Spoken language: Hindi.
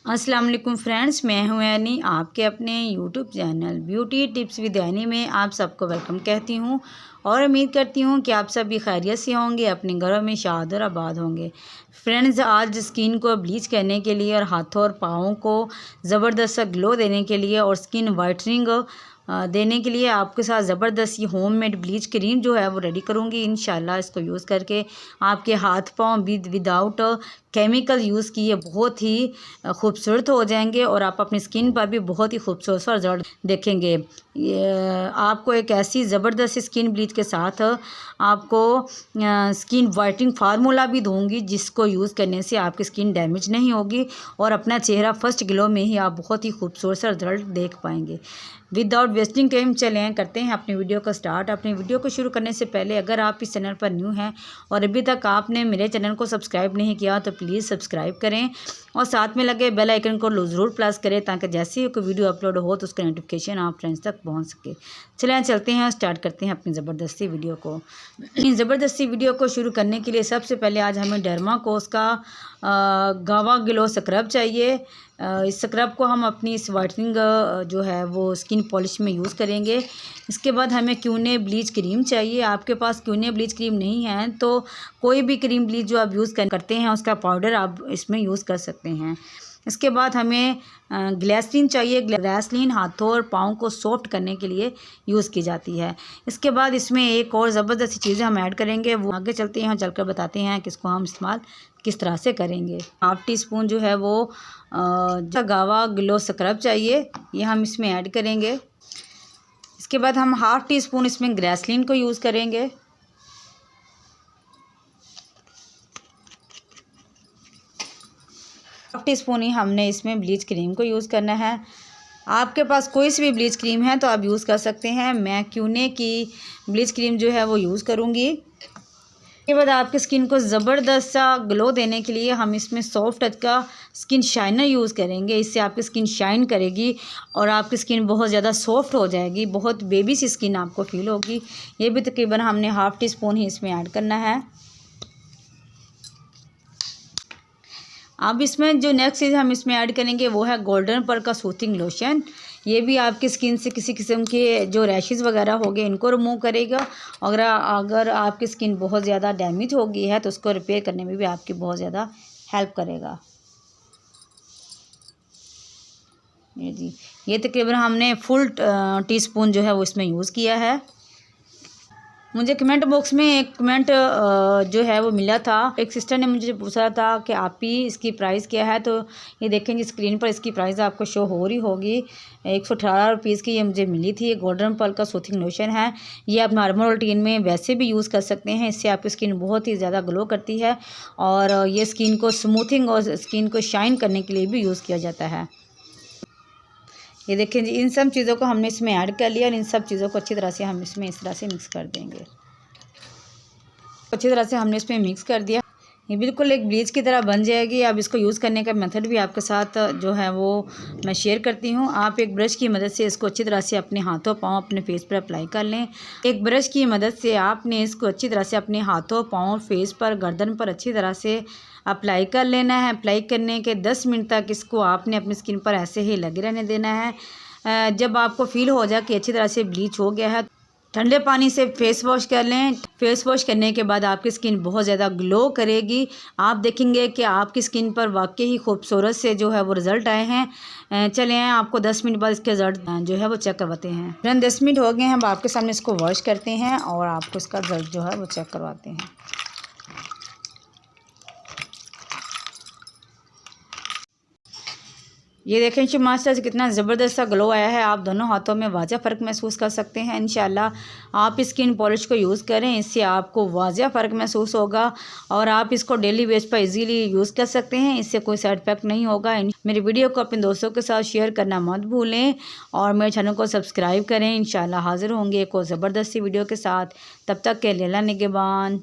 अस्सलाम वालेकुम फ्रेंड्स, मैं हूं एनी। आपके अपने YouTube channel beauty tips with any में आप सबको वेलकम कहती हूं और उम्मीद करती हूं कि आप सभी खैरियत से होंगे, अपने घरों में शाद और आबाद होंगे। फ्रेंड्स, आज स्किन को ब्लीच करने के लिए और हाथों और पाँवों को ज़बरदस्त ग्लो देने के लिए और स्किन वाइटनिंग देने के लिए आपके साथ ज़बरदस्त ये होममेड ब्लीच क्रीम जो है वो रेडी करूँगी। इंशाल्लाह इसको यूज़ करके आपके हाथ पाँव विदाउट केमिकल यूज़ किए बहुत ही खूबसूरत हो जाएंगे और आप अपनी स्किन पर भी बहुत ही खूबसूरत रिजल्ट देखेंगे। आपको एक ऐसी ज़बरदस्त स्किन ब्लीच के साथ आपको स्किन वाइटनिंग फार्मूला भी दूंगी जिसको यूज़ करने से आपकी स्किन डैमेज नहीं होगी और अपना चेहरा फर्स्ट ग्लो में ही आप बहुत ही खूबसूरत रिजल्ट देख पाएंगे। विदाउट वेस्टिंग टाइम चलें करते हैं अपनी वीडियो को स्टार्ट। अपनी वीडियो को शुरू करने से पहले अगर आप इस चैनल पर न्यू हैं और अभी तक आपने मेरे चैनल को सब्सक्राइब नहीं किया तो प्लीज़ सब्सक्राइब करें और साथ में लगे बेल आइकन को ज़रूर प्रेस करें ताकि जैसे ही कोई वीडियो अपलोड हो तो उसका नोटिफिकेशन आप फ्रेंड्स तक पहुंच सके। चलें चलते हैं, स्टार्ट करते हैं अपनी ज़बरदस्ती वीडियो को। इन ज़बरदस्ती वीडियो को शुरू करने के लिए सबसे पहले आज हमें डर्माकोस का गावा ग्लो स्क्रब चाहिए। इस स्क्रब को हम अपनी इस वाइटनिंग जो है वो स्किन पॉलिश में यूज़ करेंगे। इसके बाद हमें क्यूने ब्लीच क्रीम चाहिए। आपके पास क्यूने ब्लीच क्रीम नहीं है तो कोई भी क्रीम ब्लीच जो आप यूज़ करते हैं उसका पाउडर आप इसमें यूज़ कर सकते हैं। इसके बाद हमें ग्लिसरीन चाहिए। ग्लिसरीन हाथों और पाँव को सॉफ्ट करने के लिए यूज़ की जाती है। इसके बाद इसमें एक और ज़बरदस्त चीज़ें हम ऐड करेंगे, वो आगे चलते हैं चलकर बताते हैं कि इसको हम इस्तेमाल किस तरह से करेंगे। हाफ टी स्पून जो है वो गावा ग्लो स्क्रब चाहिए, ये हम इसमें ऐड करेंगे। इसके बाद हम हाफ टी स्पून इसमें ग्लिसरीन को यूज़ करेंगे। हाफ टी स्पून ही हमने इसमें ब्लीच क्रीम को यूज़ करना है। आपके पास कोई सी भी ब्लीच क्रीम है तो आप यूज़ कर सकते हैं। मैं क्यूने की ब्लीच क्रीम जो है वो यूज़ करूँगी। इसके बाद आपकी स्किन को ज़बरदस्त सा ग्लो देने के लिए हम इसमें सॉफ्ट टच का स्किन शाइनर यूज़ करेंगे। इससे आपकी स्किन शाइन करेगी और आपकी स्किन बहुत ज़्यादा सॉफ्ट हो जाएगी, बहुत बेबी सी स्किन आपको फील होगी। ये भी तकरीबन हमने हाफ टी स्पून ही इसमें ऐड करना है। अब इसमें जो नेक्स्ट चीज़ हम इसमें ऐड करेंगे वो है गोल्डन पर का सूथिंग लोशन। ये भी आपकी स्किन से किसी किस्म के जो रैशेज़ वगैरह हो गए इनको रिमूव करेगा। अगर आपकी स्किन बहुत ज़्यादा डैमेज हो गई है तो उसको रिपेयर करने में भी आपकी बहुत ज़्यादा हेल्प करेगा। ये जी, ये तकरीबन हमने फुल टीस्पून जो है वो इसमें यूज़ किया है। मुझे कमेंट बॉक्स में एक कमेंट जो है वो मिला था। एक सिस्टर ने मुझे पूछा था कि आप ही इसकी प्राइस क्या है, तो ये देखेंगे स्क्रीन पर इसकी प्राइस आपको शो हो रही होगी। 118 रुपीज़ की ये मुझे मिली थी। ये गोल्डन पर्ल का सूथिंग लोशन है। ये आप नॉर्मल रूटीन में वैसे भी यूज़ कर सकते हैं। इससे आपकी स्किन बहुत ही ज़्यादा ग्लो करती है और ये स्किन को स्मूथिंग और स्किन को शाइन करने के लिए भी यूज़ किया जाता है। ये देखें जी, इन सब चीज़ों को हमने इसमें ऐड कर लिया और इन सब चीज़ों को अच्छी तरह से हम इसमें इस तरह से मिक्स कर देंगे। अच्छी तरह से हमने इसमें मिक्स कर दिया। ये बिल्कुल एक ब्लीच की तरह बन जाएगी। अब इसको यूज़ करने का मेथड भी आपके साथ जो है वो मैं शेयर करती हूँ। आप एक ब्रश की मदद से इसको अच्छी तरह से अपने हाथों पाँव अपने फेस पर अप्लाई कर लें। एक ब्रश की मदद से आपने इसको अच्छी तरह से अपने हाथों पाँव फेस पर गर्दन पर अच्छी तरह से अप्लाई कर लेना है। अप्लाई करने के 10 मिनट तक इसको आपने अपनी स्किन पर ऐसे ही लगे रहने देना है। जब आपको फील हो जाए कि अच्छी तरह से ब्लीच हो गया है, ठंडे पानी से फेस वॉश कर लें। फेस वॉश करने के बाद आपकी स्किन बहुत ज़्यादा ग्लो करेगी। आप देखेंगे कि आपकी स्किन पर वाकई ही खूबसूरत से जो है वो रिज़ल्ट आए हैं। चलें आपको 10 मिनट बाद इसके रिज़ल्ट जो है वो चेक करवाते हैं। फ्रेंड 10 मिनट हो गए हैं, हम आपके सामने इसको वॉश करते हैं और आपको इसका रिज़ल्ट जो है वो चेक करवाते हैं। ये देखें कि मास्टर से कितना ज़बरदस्त सा ग्लो आया है। आप दोनों हाथों में वाज़ेह फ़र्क महसूस कर सकते हैं। इंशाल्लाह आप स्किन पॉलिश को यूज़ करें, इससे आपको वाज़ेह फ़र्क महसूस होगा और आप इसको डेली बेस पर इजीली यूज़ कर सकते हैं। इससे कोई साइड इफेक्ट नहीं होगा। मेरी वीडियो को अपने दोस्तों के साथ शेयर करना मत भूलें और मेरे चैनल को सब्सक्राइब करें। इंशाल्लाह हाज़िर होंगे एक और ज़बरदस्ती वीडियो के साथ। तब तक के लिए अल्लाह निगहबान।